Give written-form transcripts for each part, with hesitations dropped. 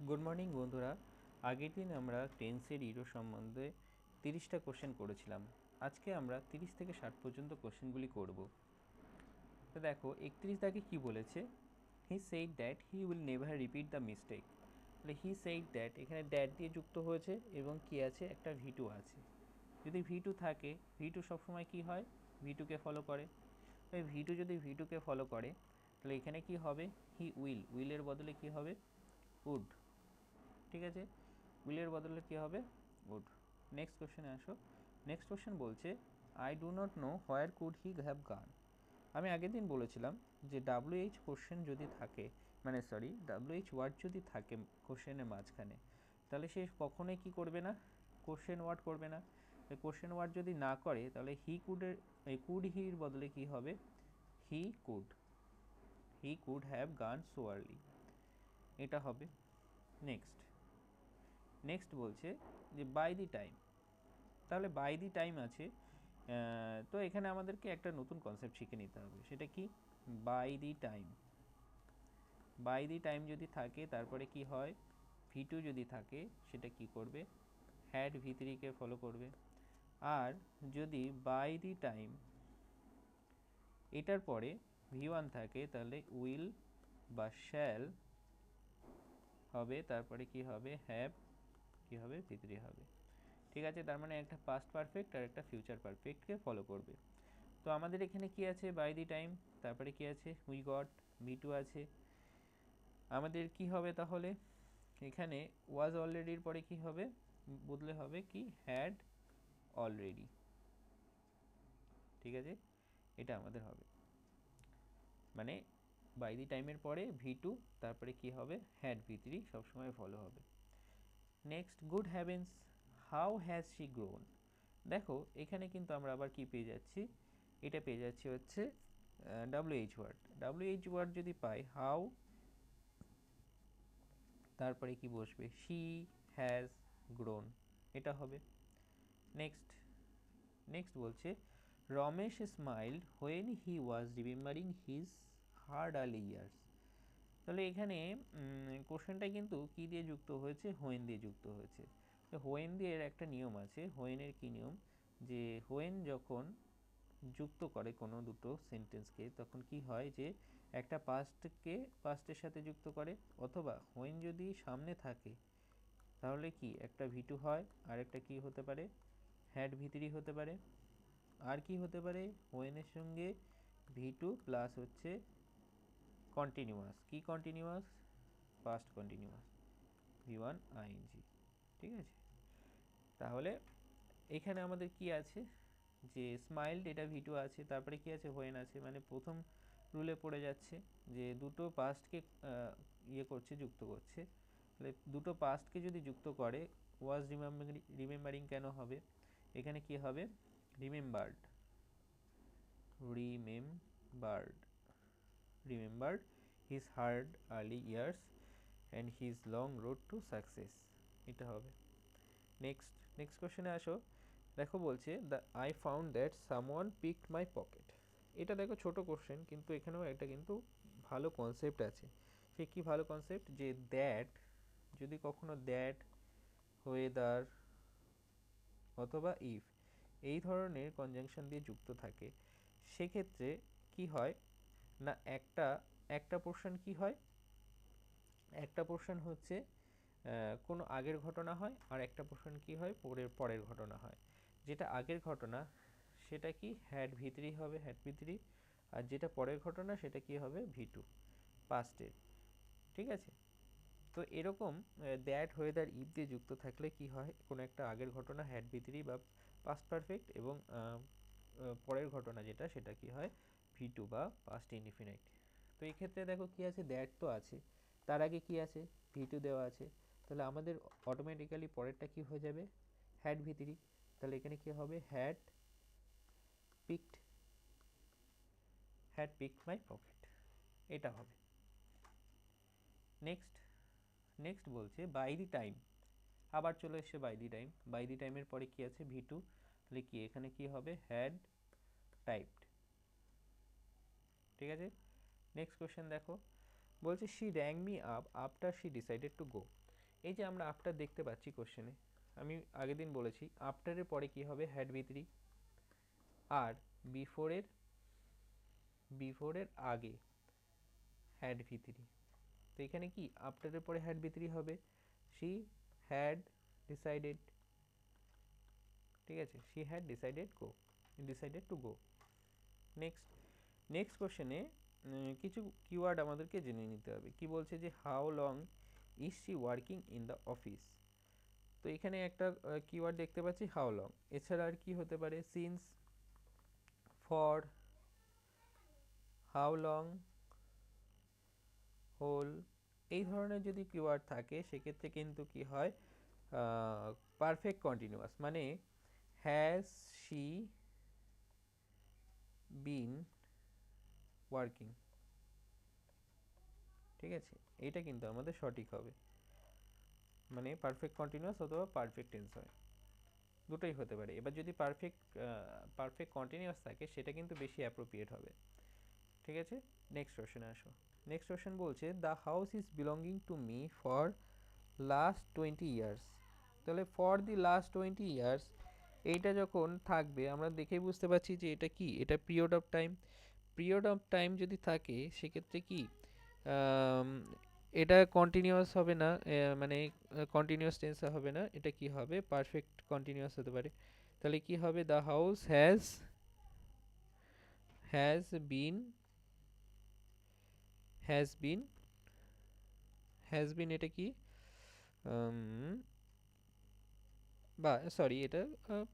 Good morning বন্ধুরা। আগের দিন আমরা টেন্সের ইরো সম্বন্ধে 30টা কোশ্চেন করেছিলাম। আজকে আমরা 30 থেকে 60 পর্যন্ত কোশ্চেনগুলি করব। তো দেখো 31 দাগে কী বলেছে, he said that he will never repeat the mistake. তাহলে হি সেইড দ্যাট এখানে দ্যাট দিয়ে যুক্ত হয়েছে এবং কী আছে, একটা V2 আছে। যদি V2 থাকে, V2 সবসময় কী হয়, V2কে ফলো করে। V2 যদি V2কে ফলো করে তাহলে এখানে কি হবে, হি উইলের বদলে কি হবে, উড। ঠিক আছে, উইলের বদলে কী হবে, উড। নেক্সট কোশ্চেনে আসো। নেক্সট কোশ্চেন বলছে, I do not know where could he have গান। আমি আগের দিন বলেছিলাম যে WH কোশ্চেন যদি থাকে, মানে সরি WH ওয়ার্ড যদি থাকে কোশ্চেনের মাঝখানে, তাহলে সে কখনোই কী করবে না, কোশ্চেন ওয়ার্ড করবে না। কোশ্চেন ওয়ার্ড যদি না করে তাহলে কুড হির বদলে কী হবে, হি কুড হ্যাভ গান সো আর্লি, এটা হবে। নেক্সট বলছে যে বাই দি টাইম। তাহলে বাই দি টাইম আছে, তো এখানে আমাদেরকে একটা নতুন কনসেপ্ট শিখে নিতে হবে। সেটা কি, বাই দি টাইম যদি থাকে তারপরে কি হয়, V2 যদি থাকে সেটা কি করবে, হ্যাড V3কে ফলো করবে। আর যদি বাই দি টাইম এটার পরে V1 থাকে তাহলে উইল বা শ্যাল হবে, তারপরে কি হবে, হ্যাভ কি হবে, V3 হবে। ঠিক আছে, তার মানে একটা পাস্ট পারফেক্ট আর একটা ফিউচার পারফেক্টকে ফলো করবে। তো আমাদের এখানে কি আছে, বাই দি টাইম, তারপরে কি আছে, উই গট, V2 আছে। আমাদের কি হবে তাহলে, এখানে ওয়াজ অলরেডির পরে কি হবে, বদলে হবে কি, হ্যাড অলরেডি। ঠিক আছে, এটা আমাদের হবে, মানে বাই দি টাইমের পরে V2, তারপরে কি হবে, হ্যাড V3 সবসময় ফলো হবে। Next, good heavens, how has she grown. দেখো এখানে কিন্তু আমরা আবার কি পেয়ে যাচ্ছি, এটা পেয়ে যাচ্ছি হচ্ছে WH ওয়ার্ড যদি পাই, হাউ তারপরে কি বসবে, শি হ্যাজ গ্রোন, এটা হবে। নেক্সট বলছে, Ramesh smiled when he was remembering his hard early years. তাহলে এখানে কোশ্চেনটা কিন্তু কি দিয়ে যুক্ত হয়েছে, হোয়েন দিয়ে যুক্ত হয়েছে। হোয়েন দিয়ে এর একটা নিয়ম আছে। হোয়েনের কি নিয়ম, যে হোয়েন যখন যুক্ত করে কোনো দুটো সেন্টেন্সকে, তখন কি হয় যে একটা পাস্টের সাথে যুক্ত করে, অথবা হোয়েন যদি সামনে থাকে তাহলে কি একটা V2 হয়, আর একটা কি হতে পারে, হ্যাড V3 হতে পারে। আর কি হতে পারে, হোয়েনের সঙ্গে V2 প্লাস হচ্ছে কন্টিনিউয়াস, কি continuous, past continuous, V1 ing। ঠিক আছে, তাহলে এখানে আমাদের কি আছে, যে স্মাইল্ড এটা V2 আছে, তারপরে কি আছে, হোয়েন আছে, মানে প্রথম রুলে পড়ে যাচ্ছে যে দুটো পাস্টকে যুক্ত করছে। তাহলে দুটো পাস্টকে যদি যুক্ত করে, ওয়াজ রিমেম্বারিং কেন হবে, এখানে কি হবে, remembered his hard early years and his long road to success, এটা হবে। নেক্সট কোশ্চেনে আসো। দেখো বলছে, the I found that someone picked my pocket. এটা দেখো ছোট কোশ্চেন, কিন্তু এখানেও একটা কিন্তু ভালো কনসেপ্ট আছে। সে কি ভালো কনসেপ্ট, যে দ্যাট যদি কখনো দ্যাট, ওয়েদার অথবা ইফ এই ধরনের কনজাংশন দিয়ে যুক্ত থাকে, সেক্ষেত্রে কি হয় না, একটা পোর্শন কি হয়, একটা পোর্শন হচ্ছে কোনো আগের ঘটনা হয়, আর একটা পোর্শন কি হয়, পরের ঘটনা হয়। যেটা আগের ঘটনা সেটা কি, হ্যাড V3 হবে, হ্যাড V3। আর যেটা পরের ঘটনা সেটা কি হবে, V2 পাস্টের। ঠিক আছে, তো এরকম দ্যাট, ওয়েদার, ইফ দিয়ে যুক্ত থাকলে কি হয়, কোনো একটা আগের ঘটনা হ্যাড V3 বা পাস্ট পারফেক্ট, এবং পরের ঘটনা যেটা সেটা কি হয়, V2 বা পাস্ট ইনডিফিনিট। তো এই ক্ষেত্রে দেখো কি আছে, দ্যাট তো আছে, তার আগে কি আছে, V2 দেওয়া আছে, তাহলে আমাদের অটোমেটিক্যালি পরেরটা কি হয়ে যাবে, হ্যাড V3। তাহলে এখানে কি হবে, হ্যাড পিকড মাই পকেট, এটা হবে। নেক্সট বলছে, বাই দি টাইম, আবার চলে এসছে বাই দি টাইমের পরে কি আছে, V2, তাহলে কি এখানে কি হবে, হ্যাড টাইপড। ঠিক আছে, নেক্সট কোশ্চেন দেখো, বলছে she rang me up after she decided to go. এই যে আমরা আফটার দেখতে পাচ্ছি কোশ্চেনে, আমি আগের দিন বলেছি আফটারের পরে কি হবে, হ্যাড ভি3, আর বিফোরের আগে হ্যাড ভি3। তো এখানে কি আফটারের পরে হ্যাড ভি3 হবে, শি হ্যাড ডিসাইডেড, ঠিক আছে, she had decided to go. Next কোশ্চেনে কিছু কিওয়ার্ড আমাদেরকে জেনে নিতে হবে। কি বলছে যে how long is she working in the office. তো এখানে একটা কিওয়ার্ড দেখতে পাচ্ছি হাউ লং, এছাড়া আর কি হতে পারে, since, for, how long, whole, এই ধরনের যদি কিওয়ার্ড থাকে সেক্ষেত্রে কিন্তু কি হয়, পারফেক্ট কন্টিনিউয়াস, মানে হ্যাজ শি বিন ওয়ার্কিং, ঠিক আছে, এইটা কিন্তু আমাদের সঠিক হবে, মানে পারফেক্ট কন্টিনিউয়াস অথবা পারফেক্ট টেন্স হয়, দুটোই হতে পারে। এবার যদি পারফেক্ট কন্টিনিউয়াস থাকে সেটা কিন্তু বেশি অ্যাপ্রোপ্রিয়েট হবে, ঠিক আছে। নেক্সট কোশ্চেনে আসো। নেক্সট কোশ্চেন বলছে the house is belonging to me for last 20 years. তাহলে ফর দি লাস্ট 20 ইয়ার্স এইটা যখন থাকবে আমরা দেখেই বুঝতে পারছি যে এটা কি, এটা পিরিয়ড অফ টাইম যদি থাকে সেক্ষেত্রে কি এটা কন্টিনিউয়াস হবে না, মানে কন্টিনিউয়াস টেন্স হবে না, এটা কি হবে, পারফেক্ট কন্টিনিউয়াস হতে পারে। তাহলে কি হবে, the house has been has been এটা কি, বা সরি এটা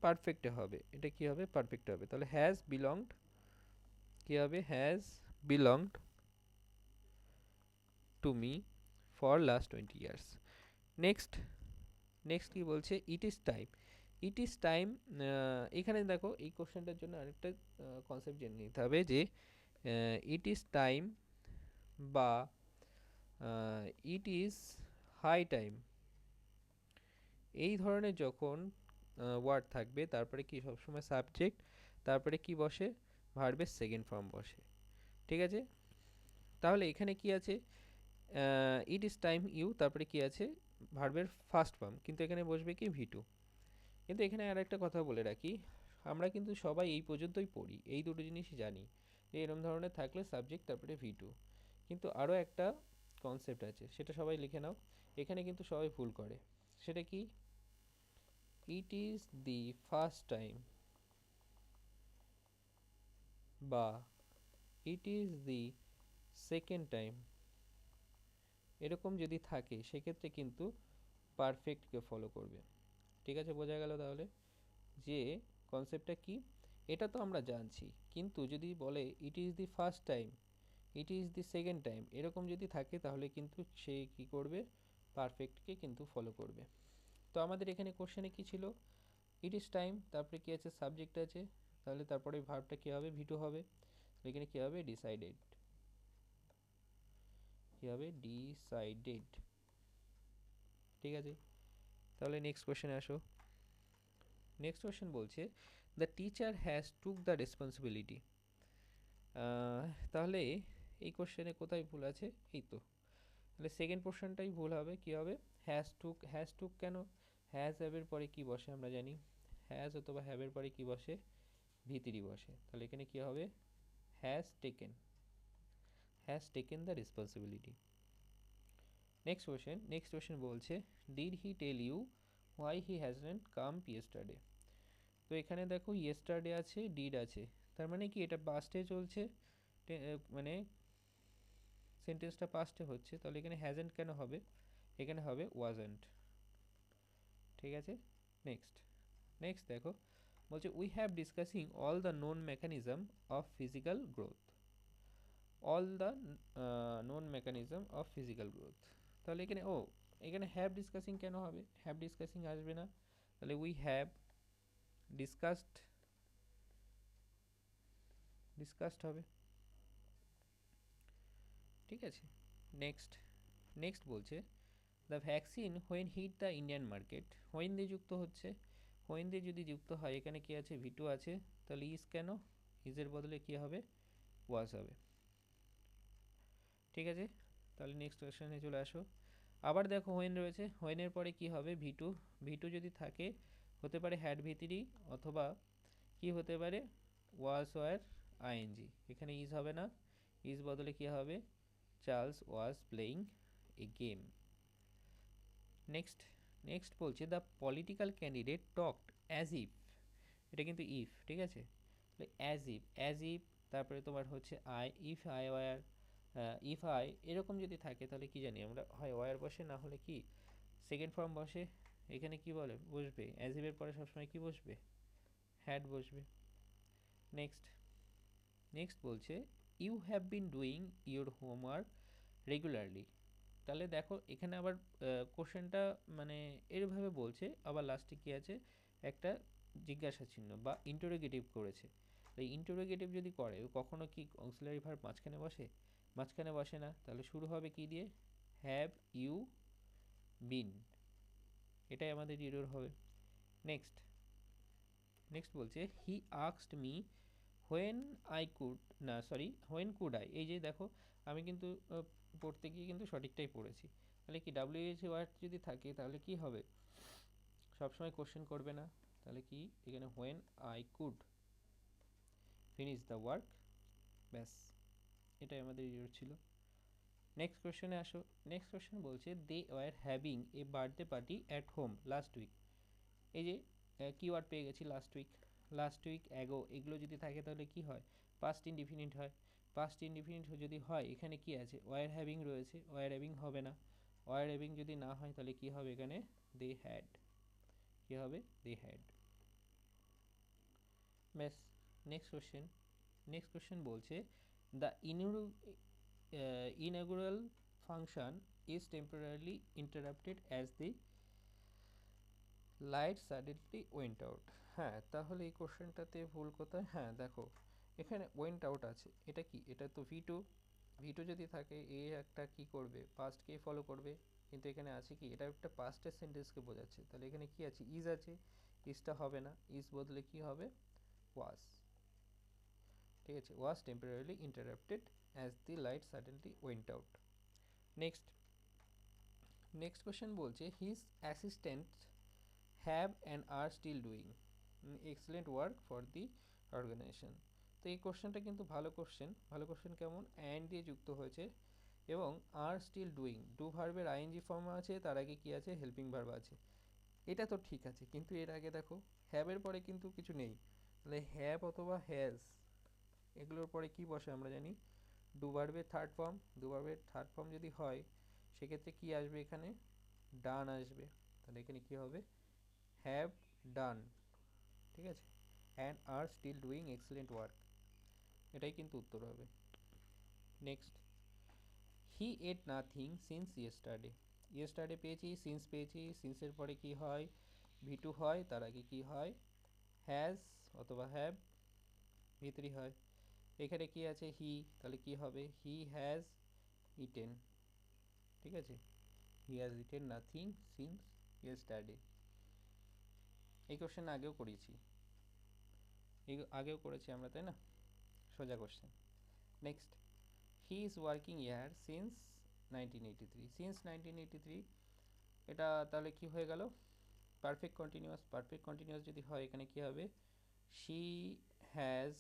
পারফেক্টে হবে, এটা কি হবে, পারফেক্ট হবে। তাহলে হ্যাজ বিলংড কি হবে, has belonged to me for last 20 years. Next কি বলছে, ইট ইজ টাইম। এখানে দেখো এই কোশ্চেনটার জন্য আরেকটা কনসেপ্ট জেনে নিতে হবে যে ইট ইজ টাইম বা ইট ইজ হাই টাইম, এই ধরনের যখন ওয়ার্ড থাকবে তারপরে কি সবসময় সাবজেক্ট, তারপরে কি বসে, ভার্বের সেকেন্ড ফর্ম বসে, ঠিক আছে। তাহলে এখানে কি আছে, ইট ইজ টাইম ইউ, তারপরে কি আছে, ভার্বের ফার্স্ট ফর্ম, কিন্তু এখানে বসবে কি ভি2। কিন্তু এখানে আর একটা কথা বলে রাখি, আমরা কিন্তু সবাই এই পর্যন্তই পড়ি, এই দুটো জিনিসই জানি যে এরকম ধরনের থাকলে সাবজেক্ট তারপরে ভি2, কিন্তু আরও একটা কনসেপ্ট আছে সেটা সবাই লিখে নাও, এখানে কিন্তু সবাই ভুল করে। সেটা কি, it is the first time বা it is the second time, এরকম যদি থাকে সেক্ষেত্রে কিন্তু পারফেক্টকে ফলো করবে, ঠিক আছে, বোঝা গেল তাহলে যে কনসেপ্টটা কি, এটা তো আমরা জানছি, কিন্তু যদি বলে ইট is the first time, it is the second time, এরকম যদি থাকে তাহলে কিন্তু সে কি করবে, পারফেক্টকে কিন্তু ফলো করবে। তো আমাদের এখানে কোশ্চেনে কি ছিল, ইট ইজ টাইম, তারপরে কি আছে, সাবজেক্ট আছে, তাহলে তারপরে ভার্বটা কি হবে, ভি2 হবে, এখানে কি হবে, ডিসাইডেড, কি হবে, ডিসাইডেড, ঠিক আছে। তাহলে নেক্সট কোশ্চেনে আসো। নেক্সট কোশ্চেন বলছে the teacher has took the responsibility. তাহলে এই কোশ্চেনে কোথায় ভুল আছে, এই তো, তাহলে সেকেন্ড পোর্শনটাই ভুল হবে, কি হবে, হ্যাজ টুক কেন, হ্যাজ হ্যাভের পরে কি বসে আমরা জানি, হ্যাজ অথবা হ্যাভের পরে কি বসে, ভি3 বসে, তাহলে এখানে কি হবে, has taken the responsibility. Next question বলছে did he tell you why he hasn't come yesterday. তো এখানে দেখো ইয়েস্টারডে আছে, ডিড আছে, তার মানে কি এটা পাস্টে চলছে, মানে সেন্টেন্সটা পাস্টে হচ্ছে, তাহলে এখানে হ্যাজেন্ট কেন হবে, এখানে হবে ওয়াজেন্ট, ঠিক আছে। নেক্সট দেখো বলছে we have discussing all the known mechanism of physical growth, তাহলে এখানে এখানে হ্যাভ ডিসকাসিং কেন হবে, হ্যাভ ডিসকাসিং আসবে না, তাহলে উই হ্যাভ ডিসকাসড হবে, ঠিক আছে। নেক্সট বলছে the vaccine when hit the Indian market, when দিয়ে যুক্ত হচ্ছে, হোয়েন দিয়ে যদি যুক্ত হয় এখানে কি আছে, ভি2 আছে, তাহলে ইজ কেন, ইজের বদলে কি হবে, ওয়াজ হবে, ঠিক আছে। তাহলে নেক্সট কোয়েশ্চনে চলে আসো। আবার দেখো হোয়েন রয়েছে, হোয়েনের পরে কি হবে ভি টু, ভি টু যদি থাকে হতে পারে হ্যাড ভি থ্রি, অথবা কি হতে পারে ওয়াজ ওয়ার আইএনজি, এখানে ইজ হবে না, ইজ বদলে কি হবে Charles was playing a game. Next, next বলছে the political candidate talked as if, এটা কিন্তু ইফ, ঠিক আছে, অ্যাজ ইফ, অ্যাজ ইফ, তারপরে তোমার হচ্ছে I, if I were, if I, এরকম যদি থাকে তাহলে কি জানি আমরা, হয় ওয়ার বসে, না হলে কি সেকেন্ড ফর্ম বসে। এখানে কি বলে বসবে অ্যাজ ইফের পরে সবসময় কি বসবে হ্যাড বসবে। নেক্সট, নেক্সট বলছে you have been doing your homework regularly, তাহলে দেখো এখানে আবার কোশ্চেনটা মানে এরভাবে বলছে, আবার লাস্টে কি আছে একটা জিজ্ঞাসা চিহ্ন বা ইন্টারোগেটিভ করেছে। এই ইন্টারোগেটিভ যদি করে কখনো কি অক্সিলারি ভার্ব মাঝখানে বসে, মাঝখানে বসে না, তাহলে শুরু হবে কি দিয়ে হ্যাভ ইউ বিন, এটাই আমাদের ইউর হবে। নেক্সট, নেক্সট বলছে he asked me when I could, না সরি হোয়েন কুড আই, এই যে দেখো আমি কিন্তু পড়তে গিয়ে কিন্তু সঠিকটাই পড়েছি, তাহলে কি ডাব্লিউএইচ ওয়ার্ড যদি থাকে তাহলে কি হবে সবসময় কোশ্চেন করবে না, তাহলে কি এখানে when I could finish the work, ব্যাস এটাই আমাদের ইউর ছিল। নেক্সট কোশ্চেনে আসো, নেক্সট কোশ্চেন বলছে they were having a birthday party at home last week, এই যে কিওয়ার্ড পেয়ে গেছি last week, last week ago, এগুলো যদি থাকে তাহলে কি হয় পাস্ট ইনডিফিনিট হয়, পাস্ট ইনডিফিনিট যদি হয় এখানে কি আছে ওয়ার হ্যাভিং রয়েছে, ওয়ার হ্যাভিং হবে না, ওয়ার হ্যাভিং যদি না হয় তাহলে কি হবে এখানে দে হ্যাড, কি হবে দে হ্যাড, ব্যাস। নেক্সট কোশ্চেন, নেক্সট কোশ্চেন বলছে the inaugural function is temporarily interrupted as the light suddenly went out. হ্যাঁ তাহলে এই কোশ্চেনটাতে ভুল কোথায়, হ্যাঁ দেখো এখানে ওয়েন্ট আউট আছে, এটা কি এটা তো ভি টু, ভি টু যদি থাকে এ একটা কি করবে পাস্টকে ফলো করবে, কিন্তু এখানে আছে কি এটা একটা পাস্টের সেন্টেন্সকে বোঝাচ্ছে, তাহলে এখানে কি আছে ইজ আছে, ইজটা হবে না, ইজ বদলে কি হবে ওয়াজ, ঠিক আছে, was temporarily interrupted as the light suddenly went out. Next, next question বলছে his assistant have and are still doing excellent work for the organisation. তো এই কোশ্চেনটা কিন্তু ভালো কোশ্চেন, ভালো কোশ্চেন কেমন অ্যান্ড দিয়ে যুক্ত হয়েছে এবং আর স্টিল ডুইং, ডু ভার্বের আইএনজি ফর্ম আছে, তার আগে কি আছে হেল্পিং ভার্ব আছে, এটা তো ঠিক আছে, কিন্তু এর আগে দেখো হ্যাভের পরে কিন্তু কিছু নেই, তাহলে হ্যাভ অথবা হ্যাজ এগুলোর পরে কি বসে আমরা জানি ডু ভার্বের থার্ড ফর্ম, ডু ভার্বের থার্ড ফর্ম যদি হয় সেক্ষেত্রে কি আসবে এখানে ডান আসবে, তাহলে এখানে কি হবে হ্যাভ ডান, ঠিক আছে, and are still doing excellent work, এটাই কিন্তু উত্তর হবে। Next he ate nothing since yesterday, yesterday পেয়েছি, সিন্স পেয়েছি, সিন্সের পরে কি হয় ভি টু হয়, তার আগে কি হয় হ্যাজ অথবা হ্যাভ ভি থ্রি হয়, এখানে কি আছে হি, তাহলে কি হবে হি হ্যাজ ইটেন, ঠিক আছে, he has eaten nothing since yesterday. এই কোশ্চেন আগেও করেছি, এই আগেও করেছি আমরা তাই না, সোজা question. Next he is working year since 1983, since 1983 এটা তাহলে কি হয়ে গেল পারফেক্ট কন্টিনিউয়াস, পারফেক্ট কন্টিনিউয়াস যদি হয় এখানে কি হবে she has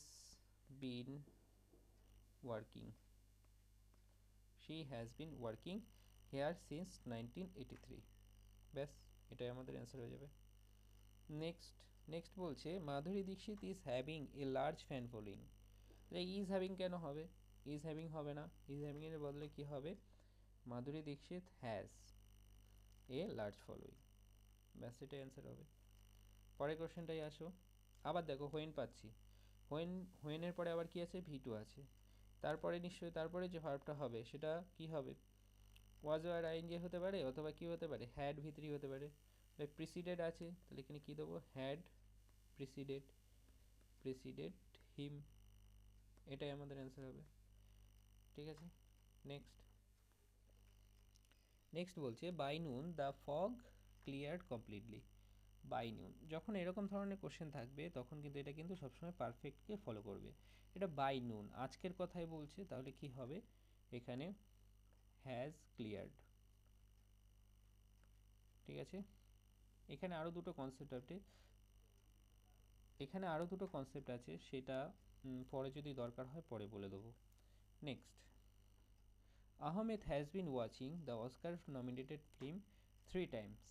been working, she has been working here since 1983, ব্যাস এটাই আমাদের অ্যান্সার হয়ে যাবে। নেক্সট, নেক্সট বলছে Madhuri Dixit is having a large fan following, is having কেন হবে, ইজ হ্যাভিং হবে না, ইজ হ্যাভিং এর বদলে কি হবে Madhuri Dixit has a large following, ব্যাস এটাই অ্যান্সার হবে। পরের কোশ্চেনটাই আসো, আবার দেখো হোয়েন পাচ্ছি, হোয়েন, হোয়েনের পরে আবার কি আছে ভি টু আছে, তারপরে নিশ্চয়ই তারপরে যে ভার্বটা হবে সেটা কি হবে ওয়াজ আর আইএনজি হতে পারে, অথবা কি হতে পারে হ্যাড ভি থ্রি হতে পারে, প্রিসিডেড আছে তাহলে এখানে কি দেবো হ্যাড প্রিসিডেড, প্রিসিডেড হিম, এটাই আমাদের অ্যান্সার হবে, ঠিক আছে। নেক্সট, নেক্সট বলছে by noon the fog cleared completely, by noon যখন এরকম ধরনের কোশ্চেন থাকবে তখন কিন্তু এটা কিন্তু সবসময় পারফেক্টকে ফলো করবে, এটা বাই নুন আজকের কথাই বলছে, তাহলে কি হবে এখানে হ্যাজ ক্লিয়ার্ড, ঠিক আছে। এখানে আরও দুটো কনসেপ্ট আছে, সেটা পরে যদি দরকার হয় পরে বলে দেবো। Next, Ahmed has been watching the Oscar nominated film 3 Times.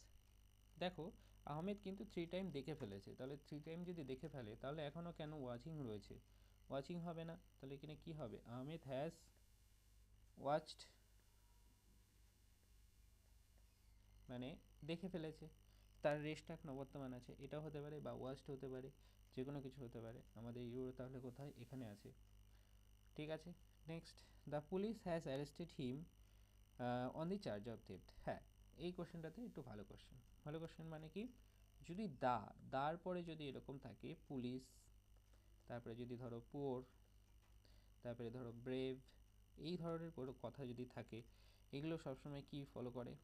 দেখো, আহমেদ কিন্তু 3 টাইম দেখে ফেলেছে, তাহলে 3 টাইম যদি দেখে ফেলে তাহলে এখনও কেন ওয়াচিং রয়েছে? ওয়াচিং হবে না, তাহলে এখানে কি হবে? আহমেদ হ্যাজ ওয়াচড, মানে দেখে ফেলেছে, তার রেস্টটা এখনও বর্তমান আছে, এটাও হতে পারে, বা ওয়াচড হতে পারে, যে কোনো কিছু হতে পারে। আমাদের ইউরো তাহলে কোথায়? এখানে আছে, ঠিক আছে। Next, the police has arrested him on the charge of theft. হ্যাঁ, এই কোশ্চেনটাতে একটু ভালো কোশ্চেন। ভালো কোশ্চেন মানে কি, যদি দার পরে যদি এরকম থাকে পুলিশ, তারপরে যদি ধরো পোর, তারপরে ধরো ব্রেভ, এই ধরনের কোনো কথা যদি থাকে, এগুলো সবসময় কি ফলো করে?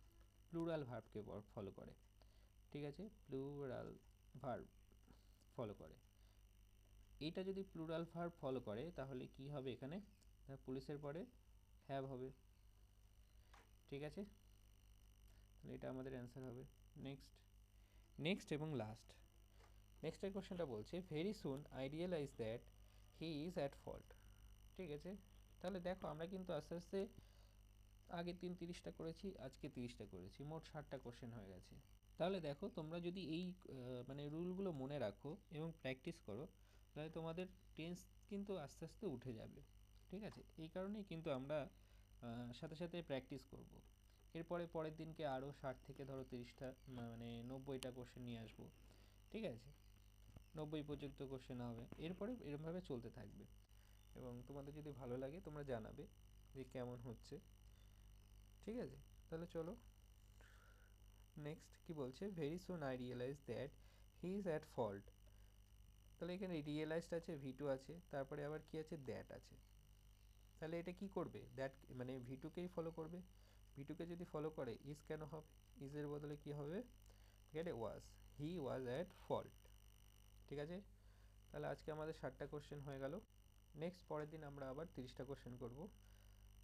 প্লুরাল ভার্বকে ফলো করে, ঠিক আছে, প্লুরাল ভার্ব ফলো করে। এইটা যদি প্লুরাল ভার্ব ফলো করে তাহলে কি হবে এখানে? পুলিশের পরে হ্যাভ হবে, ঠিক আছে, তাহলে এটা আমাদের অ্যান্সার হবে। নেক্সট এবং লাস্ট, নেক্সটের কোশ্চেনটা বলছে very soon I realise that he is at fault. ঠিক আছে, তাহলে দেখো আমরা কিন্তু আস্তে আস্তে আগের দিন 30টা করেছি, আজকে 30টা করেছি, মোট 60টা কোশ্চেন হয়ে গেছে। তাহলে দেখো, তোমরা যদি এই মানে রুলগুলো মনে রাখো এবং প্র্যাকটিস করো, তাহলে তোমাদের টেন্স কিন্তু আস্তে আস্তে উঠে যাবে, ঠিক আছে। এই কারণেই কিন্তু আমরা সাথে সাথে প্র্যাকটিস করব। এরপরে পরের দিনকে আরও 60 থেকে ধরো 30টা, মানে 90টা কোশ্চেন নিয়ে আসবো, ঠিক আছে। 90 পর্যন্ত কোশ্চেন হবে, এরপরে এরমভাবে চলতে থাকবে। এবং তোমাদের যদি ভালো লাগে তোমরা জানাবে যে কেমন হচ্ছে, ঠিক আছে। তাহলে চলো, নেক্সট কি বলছে, very soon I realise that he is at fault. তাহলে এখানে রিয়েলাইজড আছে, ভি2 আছে, তারপরে আবার কি আছে? দ্যাট আছে। তাহলে এটা কি করবে? দ্যাট মানে ভি2কেই ফলো করবে। ভি2কে যদি ফলো করে ইজ কেন হবে? ইজের বদলে কি হবে? এখানে ওয়াজ, হি ওয়াজ অ্যাট ফল্ট, ঠিক আছে। তাহলে আজকে আমাদের 60টা কোশ্চেন হয়ে গেল। নেক্সট পরের দিন আমরা আবার 30টা কোশ্চেন করব।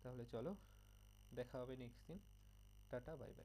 তাহলে চলো, দেখা হবে নেক্সট দিন। Tata, bye bye.